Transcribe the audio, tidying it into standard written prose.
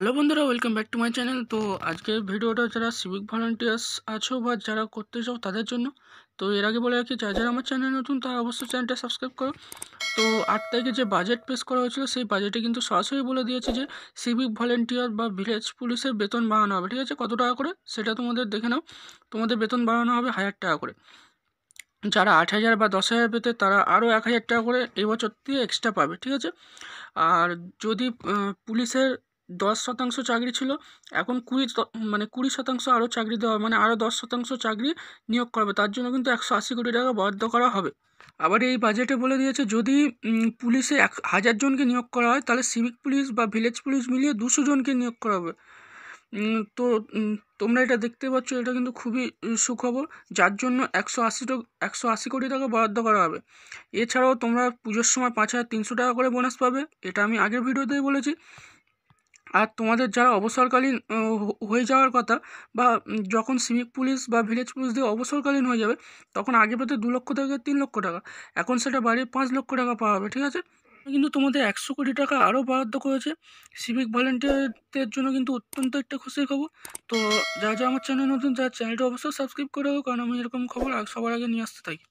Hello বন্ধুরা, welcome back to my channel. তো আজকের ভিডিওটা যারা সিভিক ভলান্টিয়ার্স আছো বা যারা করতে চাও তাদের জন্য। তো এর আগে বলে রাখি, যারা যারা আমার চ্যানেল নতুন তারা অবশ্যই চ্যানেলটা সাবস্ক্রাইব করো। তো 8 তারিখে যে বাজেট পেশ করা হয়েছিল সেই বাজেটে কিন্তু সরাসরি বলে দিয়েছে যে সিভিক ভলেন্টিয়ার বা ভিলেজ পুলিশের বেতন বাড়ানো হবে। ঠিক আছে, কত টাকা করে সেটা তোমাদের দেখে নাও। তোমাদের বেতন বাড়ানো হবে 1000 টাকা করে। যারা 8,000 বা 10,000 পেতে তারা আরও 1,000 টাকা করে এবছর দিয়ে এক্সট্রা পাবে। ঠিক আছে, আর যদি পুলিশের 10% চাকরি ছিল, এখন 20% আরও চাকরি দেওয়া হবে, মানে আরও 10% চাকরি নিয়োগ করবে। তার জন্য কিন্তু 180 কোটি টাকা বরাদ্দ করা হবে। আবার এই বাজেটে বলে দিয়েছে, যদি পুলিশে 1,000 জনকে নিয়োগ করা হয় তাহলে সিভিক পুলিশ বা ভিলেজ পুলিশ মিলিয়ে 200 জনকে নিয়োগ করা হবে। তো তোমরা এটা দেখতে পাচ্ছ, এটা কিন্তু খুবই সুখবর, যার জন্য 180 কোটি টাকা বরাদ্দ করা হবে। এছাড়াও তোমরা পুজোর সময় 5,300 টাকা করে বোনাস পাবে, এটা আমি আগের ভিডিওতেই বলেছি। আর তোমাদের যারা অবসরকালীন হয়ে যাওয়ার কথা, বা যখন সিভিক পুলিশ বা ভিলেজ পুলিশ দিয়ে অবসরকালীন হয়ে যাবে, তখন আগে পেতে 2 লক্ষ থেকে 3 লক্ষ টাকা, এখন সেটা বাড়িয়ে 5 লক্ষ টাকা পাওয়া হবে। ঠিক আছে, কিন্তু তোমাদের 100 কোটি টাকা আরও বরাদ্দ করেছে সিভিক ভলেন্টিয়ারদের জন্য, কিন্তু অত্যন্ত একটা খুশির খবর। তো যারা যারা আমার চ্যানেল নতুন, তারা চ্যানেলটা অবশ্যই সাবস্ক্রাইব করে রাখো, কারণ আমি এরকম খবর সবার আগে নিয়ে আসতে থাকি।